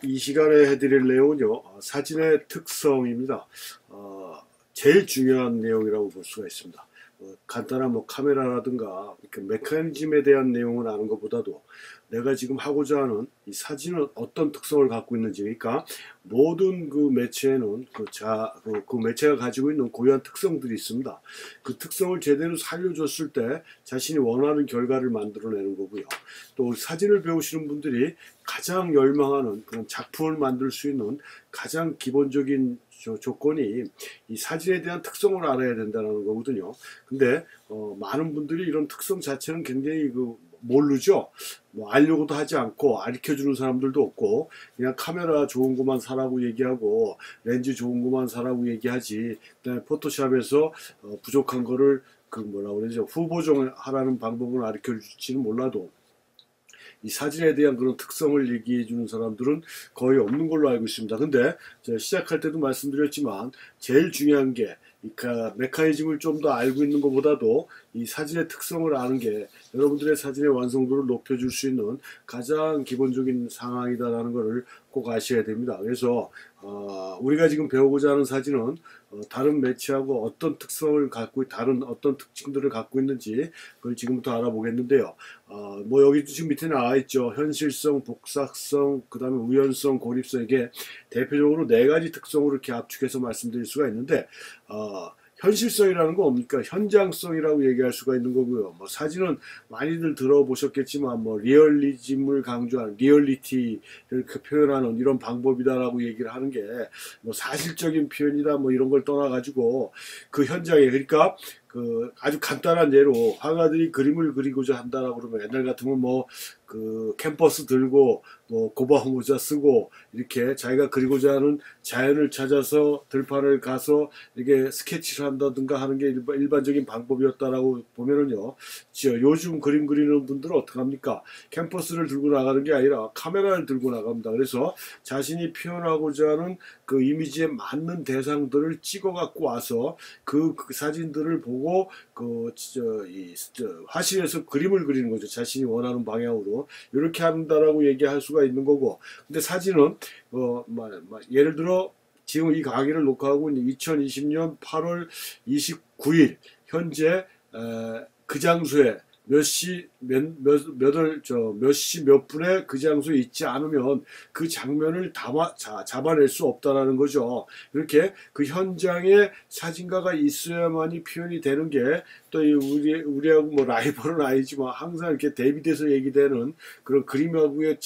이 시간에 해드릴 내용은요, 사진의 특성입니다. 제일 중요한 내용이라고 볼 수가 있습니다. 간단한 카메라라든가 메커니즘에 대한 내용을 아는 것보다도 내가 지금 하고자 하는 이 사진은 어떤 특성을 갖고 있는지, 그러니까 모든 그 매체에는 그 매체가 가지고 있는 고유한 특성들이 있습니다. 그 특성을 제대로 살려줬을 때 자신이 원하는 결과를 만들어내는 거고요. 또 사진을 배우시는 분들이 가장 열망하는 그런 작품을 만들 수 있는 가장 기본적인 조건이 이 사진에 대한 특성을 알아야 된다는 거거든요. 근데 많은 분들이 이런 특성 자체는 굉장히 모르죠. 알려고도 하지 않고 가르쳐주는 사람들도 없고, 그냥 카메라 좋은 것만 사라고 얘기하고 렌즈 좋은 것만 사라고 얘기하지, 그다음에 포토샵에서 부족한 거를 뭐라 그러죠, 후보정 하라는 방법을 가르쳐줄지는 몰라도 이 사진에 대한 그런 특성을 얘기해 주는 사람들은 거의 없는 걸로 알고 있습니다. 근데 제가 시작할 때도 말씀드렸지만 제일 중요한 게 메커니즘을 좀 더 알고 있는 것보다도 이 사진의 특성을 아는 게 여러분들의 사진의 완성도를 높여줄 수 있는 가장 기본적인 상황이다라는 것을 꼭 아셔야 됩니다. 그래서 우리가 지금 배우고자 하는 사진은 다른 매체하고 어떤 특성을 갖고 다른 어떤 특징들을 갖고 있는지 그걸 지금부터 알아보겠는데요. 여기 지금 밑에 나와 있죠. 현실성, 복사성, 그 다음에 우연성, 고립성, 이게 대표적으로 네 가지 특성으로 이렇게 압축해서 말씀드릴 수가 있는데, 현실성이라는 건 뭡니까? 현장성이라고 얘기할 수가 있는 거고요. 사진은 많이들 들어보셨겠지만, 리얼리즘을 강조하는, 리얼리티를 표현하는 이런 방법이다라고 얘기를 하는 게, 사실적인 표현이다, 이런 걸 떠나가지고, 그 현장에, 그러니까, 아주 간단한 예로, 화가들이 그림을 그리고자 한다라고 그러면, 옛날 같으면 캔버스 들고, 고바우 모자 쓰고, 이렇게 자기가 그리고자 하는 자연을 찾아서 들판을 가서 이렇게 스케치를 한다든가 하는 게 일반적인 방법이었다라고 보면은요, 요즘 그림 그리는 분들은 어떻게 합니까? 캔버스를 들고 나가는 게 아니라 카메라를 들고 나갑니다. 그래서 자신이 표현하고자 하는 그 이미지에 맞는 대상들을 찍어 갖고 와서 그 사진들을 보고 화실에서 그림을 그리는 거죠. 자신이 원하는 방향으로. 이렇게 한다라고 얘기할 수가 있는 거고. 근데 사진은 예를 들어 지금 이 강의를 녹화하고 있는 2020년 8월 29일 현재 그 장소에 몇 시 몇 분에 그 장소에 있지 않으면 그 장면을 잡아낼 수 없다라는 거죠. 이렇게 그 현장에 사진가가 있어야만이 표현이 되는 게 또 우리하고 라이벌은 아니지만 항상 이렇게 대비돼서 얘기되는 그런 그림하고의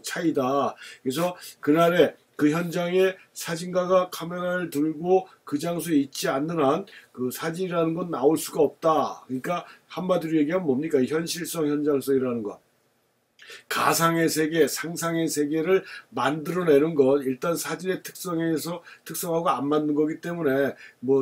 차이다. 그래서 그날에 그 현장에 사진가가 카메라를 들고 그 장소에 있지 않는 한 그 사진이라는 건 나올 수가 없다. 그러니까 한마디로 얘기하면 뭡니까? 현실성, 현장성이라는 것. 가상의 세계, 상상의 세계를 만들어내는 것, 일단 사진의 특성하고 안 맞는 거기 때문에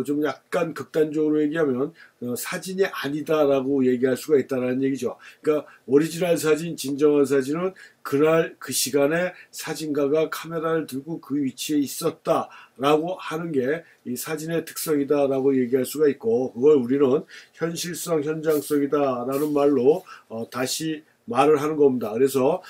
좀 약간 극단적으로 얘기하면 사진이 아니다라고 얘기할 수가 있다는 얘기죠. 그러니까 오리지널 사진, 진정한 사진은 그날 그 시간에 사진가가 카메라를 들고 그 위치에 있었다라고 하는 게 이 사진의 특성이다라고 얘기할 수가 있고, 그걸 우리는 현실성, 현장성이다라는 말로 다시 말을 하는 겁니다. 그래서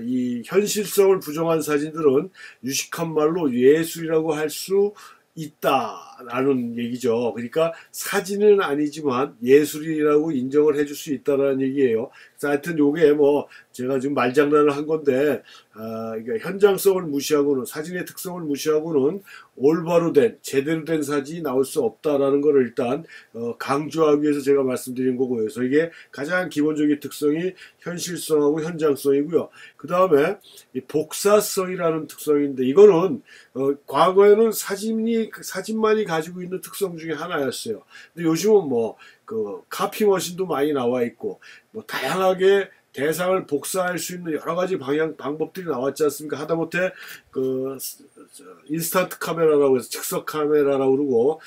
이 현실성을 부정한 사진들은 유식한 말로 예술이라고 할 수 있다라는 얘기죠. 그러니까 사진은 아니지만 예술이라고 인정을 해줄 수 있다라는 얘기예요. 그래서 하여튼 요게 제가 지금 말장난을 한 건데, 그러니까 현장성을 무시하고는, 사진의 특성을 무시하고는 올바로 된, 제대로 된 사진이 나올 수 없다라는 걸 일단 강조하기 위해서 제가 말씀드린 거고요. 그래서 이게 가장 기본적인 특성이 현실성하고 현장성이고요. 그 다음에 복사성이라는 특성인데, 이거는 과거에는 사진만이 가지고 있는 특성 중에 하나였어요. 근데 요즘은 카피 머신도 많이 나와 있고, 다양하게 대상을 복사할 수 있는 여러 가지 방법들이 나왔지 않습니까? 하다못해 인스턴트 카메라라고 해서 즉석 카메라라고 그러고,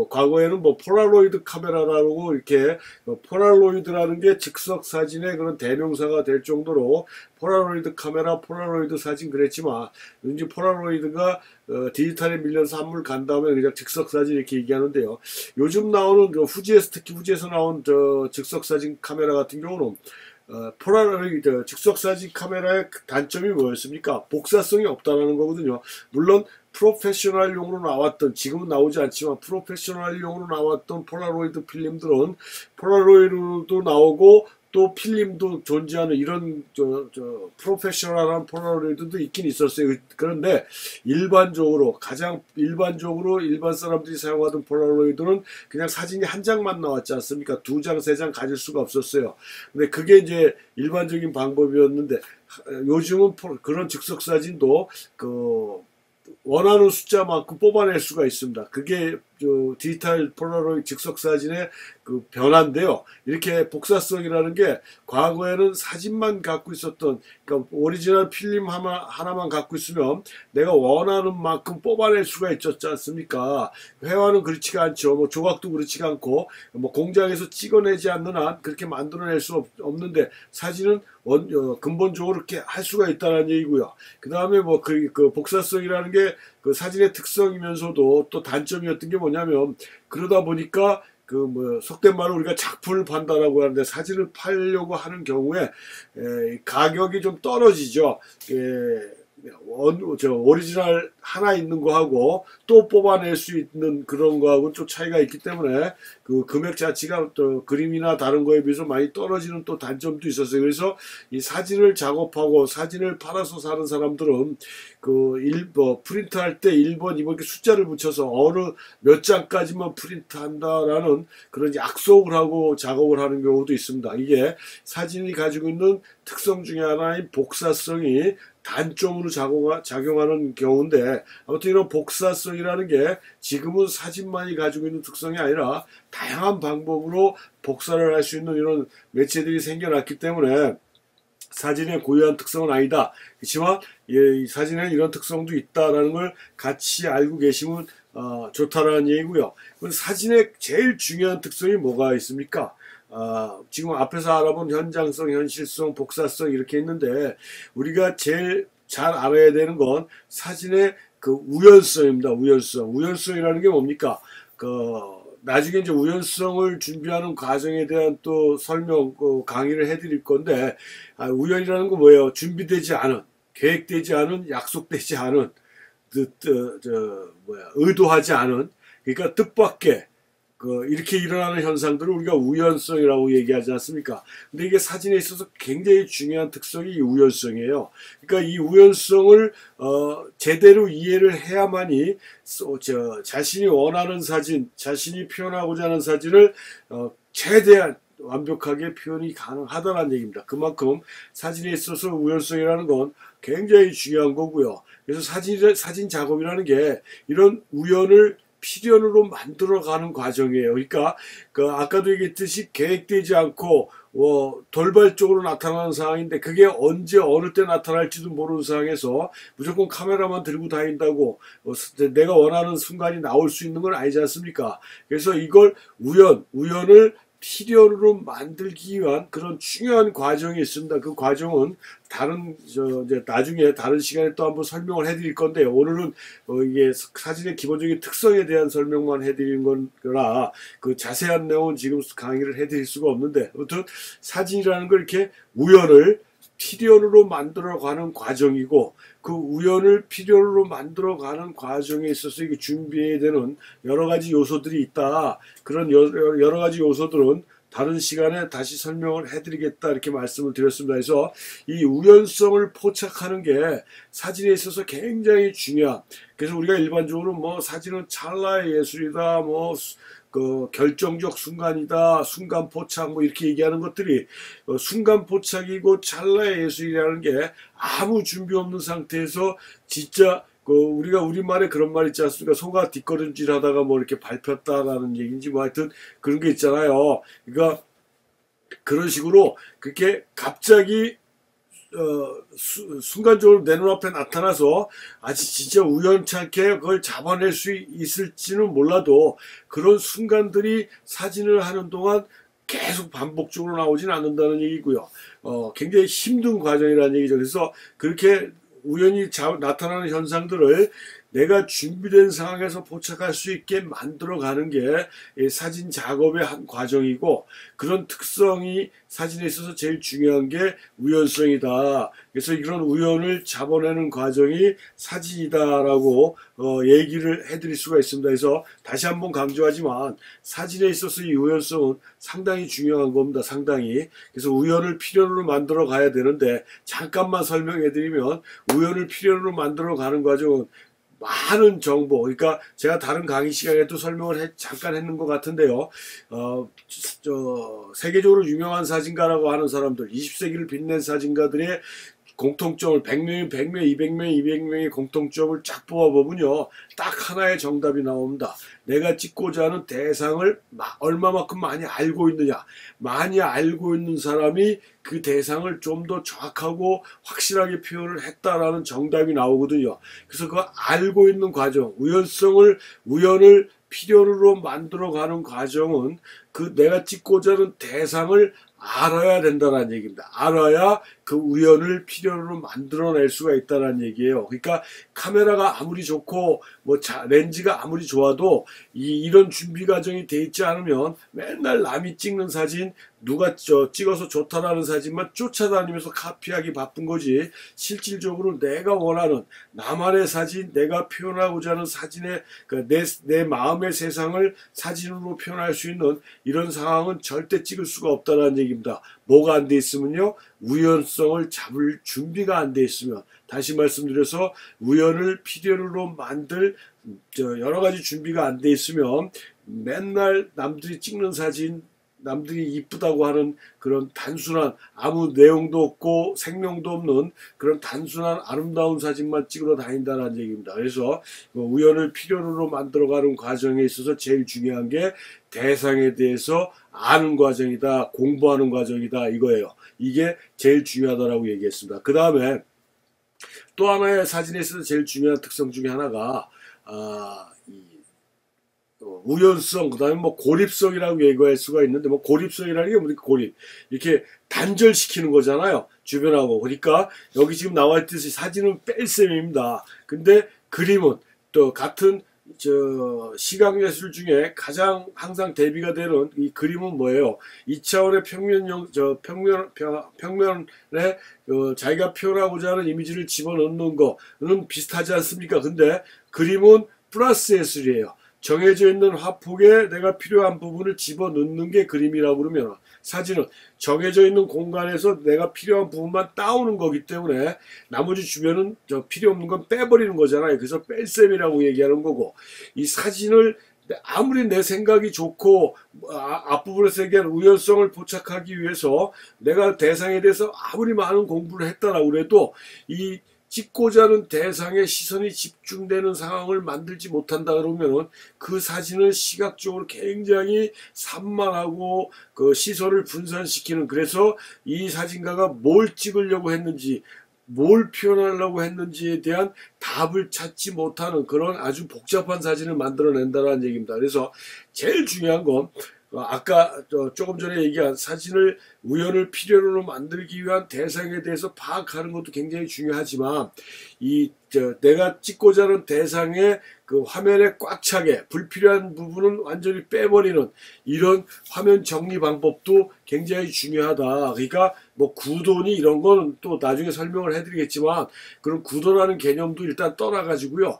과거에는 폴라로이드 카메라라고 이렇게, 폴라로이드라는 게 즉석 사진의 그런 대명사가 될 정도로 폴라로이드 카메라, 폴라로이드 사진 그랬지만, 이제 폴라로이드가 디지털에 밀려서 한물 간 다음에 그냥 즉석 사진 이렇게 얘기하는데요. 요즘 나오는 특히 후지에서 나온 즉석 사진 카메라 같은 경우는 폴라로이드 즉석사진 카메라의 단점이 뭐였습니까? 복사성이 없다라는 거거든요. 물론 프로페셔널용으로 나왔던, 지금은 나오지 않지만 프로페셔널용으로 나왔던 폴라로이드 필름들은 폴라로이드도 나오고 또 필름도 존재하는 이런 프로페셔널한 폴라로이드도 있긴 있었어요. 그런데 일반적으로, 가장 일반적으로 일반 사람들이 사용하던 폴라로이드는 그냥 사진이 한 장만 나왔지 않습니까? 두 장, 세 장 가질 수가 없었어요. 근데 그게 이제 일반적인 방법이었는데, 요즘은 그런 즉석 사진도 원하는 숫자만큼 뽑아낼 수가 있습니다. 그게 디지털 폴라로이드 즉석 사진의 그 변화인데요. 이렇게 복사성이라는 게 과거에는 사진만 갖고 있었던, 그러니까 오리지널 필름 하나만 갖고 있으면 내가 원하는 만큼 뽑아낼 수가 있었지 않습니까? 회화는 그렇지가 않죠. 뭐 조각도 그렇지가 않고, 뭐 공장에서 찍어내지 않는 한 그렇게 만들어낼 수 없는데, 사진은 근본적으로 그렇게 할 수가 있다는 얘기고요. 그 다음에 뭐 그 복사성이라는 게 그 사진의 특성이면서도 또 단점이었던 게 뭐냐면, 그러다 보니까 속된 말로 우리가 작품을 판다라고 하는데, 사진을 팔려고 하는 경우에 가격이 좀 떨어지죠. 오리지널 하나 있는 거하고 또 뽑아낼 수 있는 그런 거하고는 좀 차이가 있기 때문에 그 금액 자체가 또 그림이나 다른 거에 비해서 많이 떨어지는 또 단점도 있었어요. 그래서 이 사진을 작업하고 사진을 팔아서 사는 사람들은 프린트할 때 1번, 2번 이렇게 숫자를 붙여서 어느 몇 장까지만 프린트한다라는 그런 약속을 하고 작업을 하는 경우도 있습니다. 이게 사진이 가지고 있는 특성 중에 하나인 복사성이 단점으로 작용하는 경우인데, 아무튼 이런 복사성이라는 게 지금은 사진만이 가지고 있는 특성이 아니라 다양한 방법으로 복사를 할 수 있는 이런 매체들이 생겨났기 때문에 사진의 고유한 특성은 아니다. 그렇지만 이 사진에 이런 특성도 있다라는 걸 같이 알고 계시면 좋다라는 얘기고요. 사진의 제일 중요한 특성이 뭐가 있습니까? 지금 앞에서 알아본 현장성, 현실성, 복사성 이렇게 있는데, 우리가 제일 잘 알아야 되는 건 사진의 그 우연성입니다. 우연성이라는 게 뭡니까? 나중에 이제 우연성을 준비하는 과정에 대한 또 설명, 강의를 해드릴 건데, 우연이라는 건 뭐예요? 준비되지 않은, 계획되지 않은, 약속되지 않은, 의도하지 않은, 그러니까 뜻밖의 이렇게 일어나는 현상들을 우리가 우연성이라고 얘기하지 않습니까? 근데 이게 사진에 있어서 굉장히 중요한 특성이 이 우연성이에요. 그러니까 이 우연성을 제대로 이해를 해야만이 자신이 원하는 사진, 자신이 표현하고자 하는 사진을 최대한 완벽하게 표현이 가능하다는 얘기입니다. 그만큼 사진에 있어서 우연성이라는 건 굉장히 중요한 거고요. 그래서 사진 작업이라는 게 이런 우연을 필연으로 만들어가는 과정이에요. 그러니까 아까도 얘기했듯이 계획되지 않고 돌발적으로 나타나는 상황인데, 그게 언제 어느 때 나타날지도 모르는 상황에서 무조건 카메라만 들고 다닌다고 내가 원하는 순간이 나올 수 있는 건 아니지 않습니까? 그래서 이걸 우연을 필연으로 만들기 위한 그런 중요한 과정이 있습니다. 그 과정은 나중에 다른 시간에 또 한번 설명을 해드릴 건데, 오늘은 이게 사진의 기본적인 특성에 대한 설명만 해드리는 거라 그 자세한 내용은 지금 강의를 해드릴 수가 없는데, 아무튼 사진이라는 걸 이렇게 우연을 필연으로 만들어가는 과정이고, 그 우연을 필연으로 만들어가는 과정에 있어서 이게 준비해야 되는 여러 가지 요소들이 있다. 그런 여러 가지 요소들은 다른 시간에 다시 설명을 해드리겠다, 이렇게 말씀을 드렸습니다. 그래서 이 우연성을 포착하는 게 사진에 있어서 굉장히 중요한, 그래서 우리가 일반적으로 사진은 찰나의 예술이다, 결정적 순간이다, 순간 포착 이렇게 얘기하는 것들이 순간 포착이고 찰나의 예술이라는 게 아무 준비 없는 상태에서 진짜 우리가 우리말에 그런 말 있지 않습니까? 소가 뒷걸음질 하다가 이렇게 밟혔다라는 얘기인지 하여튼 그런 게 있잖아요. 그러니까 그런 식으로 그렇게 갑자기 순간적으로 내 눈앞에 나타나서 아주 진짜 우연찮게 그걸 잡아낼 수 있을지는 몰라도, 그런 순간들이 사진을 하는 동안 계속 반복적으로 나오지는 않는다는 얘기고요. 굉장히 힘든 과정이라는 얘기죠. 그래서 그렇게 우연히 나타나는 현상들을 내가 준비된 상황에서 포착할 수 있게 만들어가는 게 사진 작업의 한 과정이고, 그런 특성이 사진에 있어서 제일 중요한 게 우연성이다. 그래서 이런 우연을 잡아내는 과정이 사진이다라고 얘기를 해드릴 수가 있습니다. 그래서 다시 한번 강조하지만 사진에 있어서 이 우연성은 상당히 중요한 겁니다. 상당히. 그래서 우연을 필연으로 만들어 가야 되는데, 잠깐만 설명해드리면 우연을 필연으로 만들어 가는 과정은 많은 정보, 그러니까 제가 다른 강의 시간에도 설명을 잠깐 했는 것 같은데요. 세계적으로 유명한 사진가라고 하는 사람들, 20세기를 빛낸 사진가들의 공통점을 100명, 100명, 200명, 200명의 공통점을 쫙 뽑아보면요, 딱 하나의 정답이 나옵니다. 내가 찍고자 하는 대상을 얼마만큼 많이 알고 있느냐. 많이 알고 있는 사람이 그 대상을 좀 더 정확하고 확실하게 표현을 했다라는 정답이 나오거든요. 그래서 그 알고 있는 과정, 우연을 필연으로 만들어가는 과정은 그 내가 찍고자 하는 대상을 알아야 된다는 얘기입니다. 알아야 그 우연을 필연으로 만들어낼 수가 있다는 얘기예요. 그러니까 카메라가 아무리 좋고 렌즈가 아무리 좋아도 이런 준비 과정이 돼 있지 않으면 맨날 남이 찍는 사진, 누가 찍어서 좋다라는 사진만 쫓아다니면서 카피하기 바쁜 거지, 실질적으로 내가 원하는 나만의 사진, 내가 표현하고자 하는 사진의 내 마음의 세상을 사진으로 표현할 수 있는 이런 상황은 절대 찍을 수가 없다는 얘기입니다. 뭐가 안 돼 있으면요, 우연성을 잡을 준비가 안 돼 있으면, 다시 말씀드려서 우연을 필연으로 만들 여러 가지 준비가 안 돼 있으면 맨날 남들이 찍는 사진, 남들이 이쁘다고 하는 그런 단순한, 아무 내용도 없고 생명도 없는 그런 단순한 아름다운 사진만 찍으러 다닌다는 얘기입니다. 그래서 우연을 필연으로 만들어가는 과정에 있어서 제일 중요한 게 대상에 대해서 아는 과정이다, 공부하는 과정이다, 이거예요. 이게 제일 중요하다라고 얘기했습니다. 그 다음에 또 하나의 사진에 있어서 제일 중요한 특성 중에 하나가 우연성, 그 다음에 고립성이라고 얘기할 수가 있는데, 고립성이라는 게 뭡니까? 고립. 이렇게 단절시키는 거잖아요. 주변하고. 그러니까 여기 지금 나와 있듯이 사진은 뺄셈입니다. 근데 그림은 또 같은 시각예술 중에 가장 항상 대비가 되는 이 그림은 뭐예요? 2차원의 평면에 자기가 표현하고자 하는 이미지를 집어넣는 거는 비슷하지 않습니까? 근데 그림은 플러스 예술이에요. 정해져 있는 화폭에 내가 필요한 부분을 집어넣는 게 그림이라고 그러면, 사진은 정해져 있는 공간에서 내가 필요한 부분만 따오는 거기 때문에 나머지 주변은 필요 없는 건 빼버리는 거잖아요. 그래서 뺄셈이라고 얘기하는 거고, 이 사진을 아무리 내 생각이 좋고 앞부분에서 얘기한 우연성을 포착하기 위해서 내가 대상에 대해서 아무리 많은 공부를 했다라고 그래도 이 찍고자 하는 대상의 시선이 집중되는 상황을 만들지 못한다 그러면 그 사진을 시각적으로 굉장히 산만하고 그 시선을 분산시키는, 그래서 이 사진가가 뭘 찍으려고 했는지, 뭘 표현하려고 했는지에 대한 답을 찾지 못하는 그런 아주 복잡한 사진을 만들어낸다는 얘기입니다. 그래서 제일 중요한 건 아까 조금 전에 얘기한 사진을 우연을 필연으로 만들기 위한 대상에 대해서 파악하는 것도 굉장히 중요하지만, 내가 찍고자 하는 대상의 그 화면에 꽉 차게 불필요한 부분은 완전히 빼버리는 이런 화면 정리 방법도 굉장히 중요하다. 그러니까 구도니 이런 거는 또 나중에 설명을 해드리겠지만, 그런 구도라는 개념도 일단 떠나가지고요,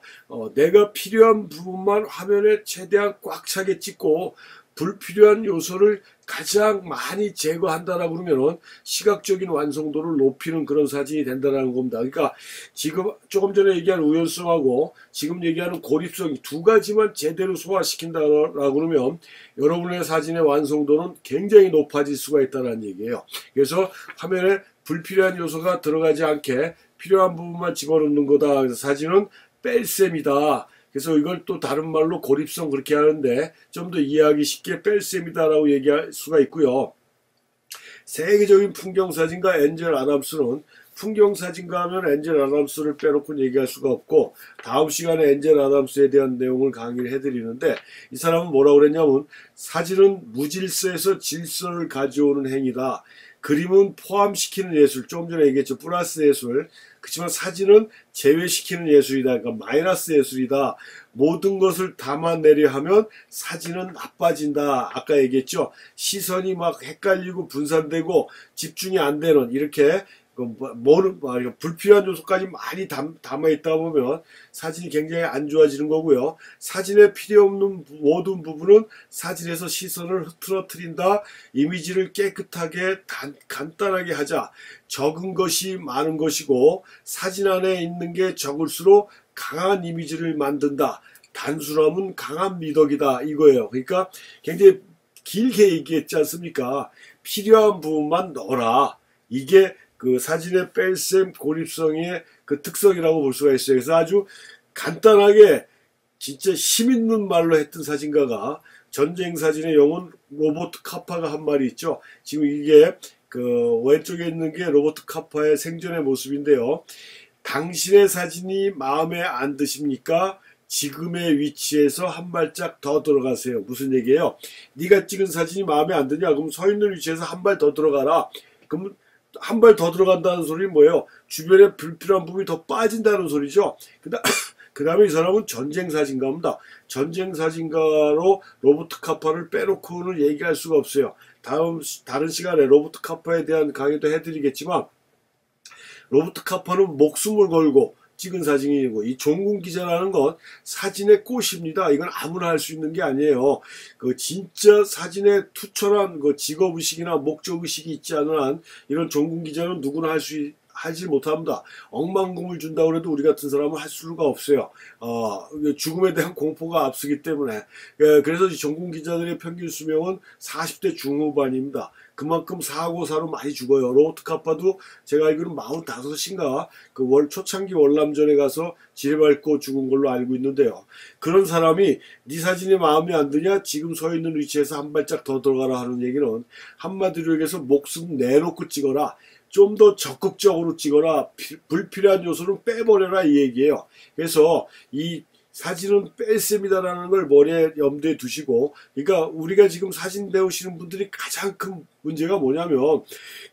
내가 필요한 부분만 화면에 최대한 꽉 차게 찍고 불필요한 요소를 가장 많이 제거한다라고 그러면은 시각적인 완성도를 높이는 그런 사진이 된다는 겁니다. 그러니까 지금 조금 전에 얘기한 우연성하고 지금 얘기하는 고립성, 두 가지만 제대로 소화시킨다라고 그러면 여러분의 사진의 완성도는 굉장히 높아질 수가 있다는 얘기예요. 그래서 화면에 불필요한 요소가 들어가지 않게 필요한 부분만 집어넣는 거다. 그래서 사진은 뺄셈이다. 그래서 이걸 또 다른 말로 고립성 그렇게 하는데 좀 더 이해하기 쉽게 뺄셈이다라고 얘기할 수가 있고요. 세계적인 풍경사진가 엔젤 아담스는 풍경사진가 하면 엔젤 아담스를 빼놓고 얘기할 수가 없고, 다음 시간에 엔젤 아담스에 대한 내용을 강의를 해드리는데, 이 사람은 뭐라고 그랬냐면 사진은 무질서에서 질서를 가져오는 행위다. 그림은 포함시키는 예술, 조금 전에 얘기했죠. 플러스 예술. 그렇지만 사진은 제외시키는 예술이다. 그러니까 마이너스 예술이다. 모든 것을 담아내려 하면 사진은 나빠진다. 아까 얘기했죠. 시선이 막 헷갈리고 분산되고 집중이 안 되는, 이렇게 불필요한 요소까지 많이 담아 있다 보면 사진이 굉장히 안 좋아지는 거고요. 사진에 필요 없는 모든 부분은 사진에서 시선을 흐트러뜨린다. 이미지를 깨끗하게 간단하게 하자. 적은 것이 많은 것이고 사진 안에 있는 게 적을수록 강한 이미지를 만든다. 단순함은 강한 미덕이다. 이거예요. 그러니까 굉장히 길게 얘기했지 않습니까? 필요한 부분만 넣어라. 이게 그 사진의 뺄셈 고립성의 그 특성이라고 볼 수가 있어요. 그래서 아주 간단하게 진짜 힘있는 말로 했던 사진가가, 전쟁 사진의 영혼 로버트 카파가 한 말이 있죠. 지금 이게 그 왼쪽에 있는 게 로버트 카파의 생전의 모습인데요. 당신의 사진이 마음에 안 드십니까? 지금의 위치에서 한 발짝 더 들어가세요. 무슨 얘기예요? 네가 찍은 사진이 마음에 안 드냐? 그럼 서 있는 위치에서 한 발 더 들어가라. 그럼 한 발 더 들어간다는 소리는 뭐예요? 주변에 불필요한 부분이 더 빠진다는 소리죠. 그 다음에 이 사람은 전쟁 사진가입니다. 전쟁 사진가로 로버트 카파를 빼놓고는 얘기할 수가 없어요. 다른 시간에 로버트 카파에 대한 강의도 해드리겠지만, 로버트 카파는 목숨을 걸고 찍은 사진이고, 이 종군 기자라는 건 사진의 꽃입니다. 이건 아무나 할 수 있는 게 아니에요. 그 진짜 사진에 투철한 그 직업의식이나 목적의식이 있지 않은 한 이런 종군 기자는 누구나 하지 못합니다. 억만금을 준다고 해도 우리 같은 사람은 할 수가 없어요. 죽음에 대한 공포가 앞서기 때문에. 그래서 이 종군 기자들의 평균 수명은 40대 중후반입니다. 그만큼 사고사로 많이 죽어요. 로버트 카파도 제가 알기로는 45인가 그 초창기 월남전에 가서 지뢰밟고 죽은 걸로 알고 있는데요. 그런 사람이 네 사진이 마음에 안 드냐? 지금 서 있는 위치에서 한 발짝 더 들어가라 하는 얘기는, 한마디로 얘기해서 목숨 내놓고 찍어라. 좀 더 적극적으로 찍어라. 불필요한 요소는 빼버려라, 이 얘기예요. 그래서 이 사진은 뺄셈이다라는 걸 머리에 염두에 두시고, 그러니까 우리가 지금 사진 배우시는 분들이 가장 큰 문제가 뭐냐면,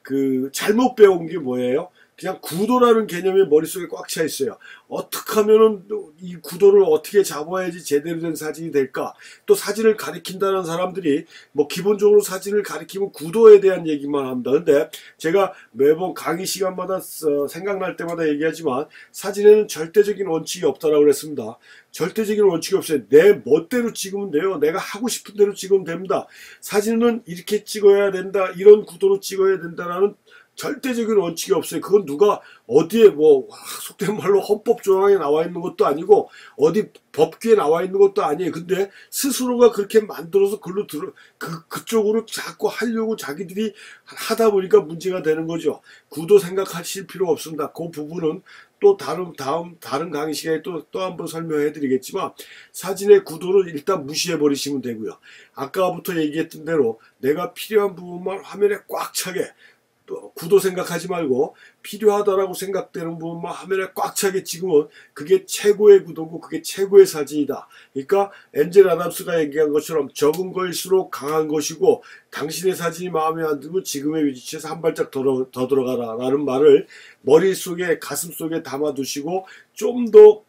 그 잘못 배운 게 뭐예요? 그냥 구도라는 개념이 머릿속에 꽉 차 있어요. 어떻게 하면은 이 구도를 어떻게 잡아야지 제대로 된 사진이 될까? 또 사진을 가리킨다는 사람들이 뭐 기본적으로 사진을 가리키면 구도에 대한 얘기만 합니다. 근데 제가 매번 강의 시간마다 생각날 때마다 얘기하지만, 사진에는 절대적인 원칙이 없다라고 그랬습니다. 절대적인 원칙이 없어요. 내 멋대로 찍으면 돼요. 내가 하고 싶은 대로 찍으면 됩니다. 사진은 이렇게 찍어야 된다, 이런 구도로 찍어야 된다라는 절대적인 원칙이 없어요. 그건 누가 어디에 뭐 속된 말로 헌법 조항에 나와 있는 것도 아니고 어디 법규에 나와 있는 것도 아니에요. 근데 스스로가 그렇게 만들어서 그쪽으로 자꾸 하려고 자기들이 하다 보니까 문제가 되는 거죠. 구도 생각하실 필요 없습니다. 그 부분은 또 다른 강의 시간에 또 한 번 설명해 드리겠지만, 사진의 구도를 일단 무시해 버리시면 되고요. 아까부터 얘기했던 대로 내가 필요한 부분만 화면에 꽉 차게, 구도 생각하지 말고 필요하다라고 생각되는 부분만 화면에 꽉 차게 찍으면 그게 최고의 구도고 그게 최고의 사진이다. 그러니까 엔젤 아담스가 얘기한 것처럼 적은 것일수록 강한 것이고, 당신의 사진이 마음에 안 들면 지금의 위치에서 한 발짝 더 들어가라 라는 말을 머릿속에 가슴속에 담아두시고, 좀 더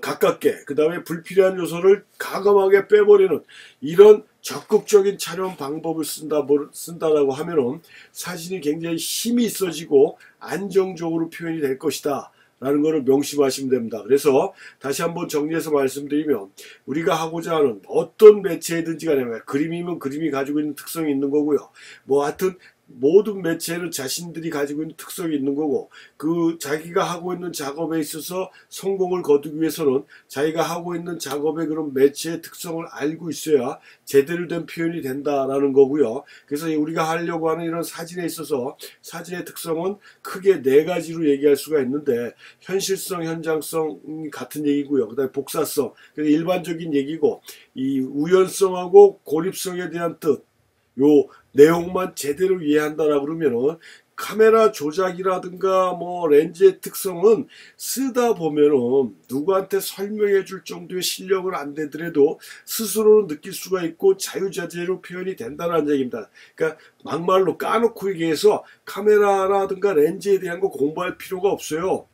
가깝게, 그 다음에 불필요한 요소를 가감하게 빼버리는 이런 적극적인 촬영 방법을 쓴다라고 하면은 사진이 굉장히 힘이 있어지고 안정적으로 표현이 될 것이다 라는 것을 명심하시면 됩니다. 그래서 다시 한번 정리해서 말씀드리면, 우리가 하고자 하는 어떤 매체이든지 간에, 그림이면 그림이 가지고 있는 특성이 있는 거고요. 뭐 하여튼 모든 매체는 자신들이 가지고 있는 특성이 있는 거고, 그 자기가 하고 있는 작업에 있어서 성공을 거두기 위해서는 자기가 하고 있는 작업의 그런 매체의 특성을 알고 있어야 제대로 된 표현이 된다라는 거고요. 그래서 우리가 하려고 하는 이런 사진에 있어서 사진의 특성은 크게 네 가지로 얘기할 수가 있는데, 현실성, 현장성 같은 얘기고요. 그 다음에 복사성, 일반적인 얘기고, 이 우연성하고 고립성에 대한 뜻, 요 내용만 제대로 이해한다라 그러면은 카메라 조작이라든가 뭐 렌즈의 특성은 쓰다 보면은 누구한테 설명해 줄 정도의 실력은 안 되더라도 스스로는 느낄 수가 있고 자유자재로 표현이 된다는 얘기입니다. 그러니까 막말로 까놓고 얘기해서 카메라라든가 렌즈에 대한 거 공부할 필요가 없어요.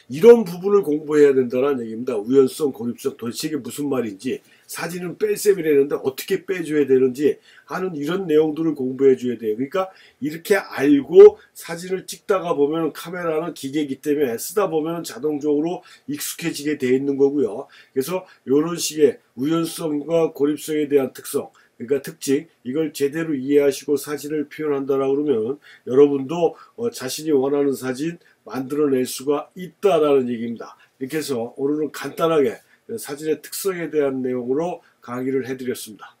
이런 부분을 공부해야 된다는 얘기입니다. 우연성, 고립성, 도대체 이게 무슨 말인지, 사진은 뺄셈이라는데 어떻게 빼줘야 되는지 하는 이런 내용들을 공부해 줘야 돼요. 그러니까 이렇게 알고 사진을 찍다가 보면 카메라는 기계이기 때문에 쓰다 보면 자동적으로 익숙해지게 돼 있는 거고요. 그래서 이런 식의 우연성과 고립성에 대한 특성, 그러니까 특징, 이걸 제대로 이해하시고 사진을 표현한다라고 그러면 여러분도 자신이 원하는 사진 만들어낼 수가 있다라는 얘기입니다. 이렇게 해서 오늘은 간단하게 사진의 특성에 대한 내용으로 강의를 해드렸습니다.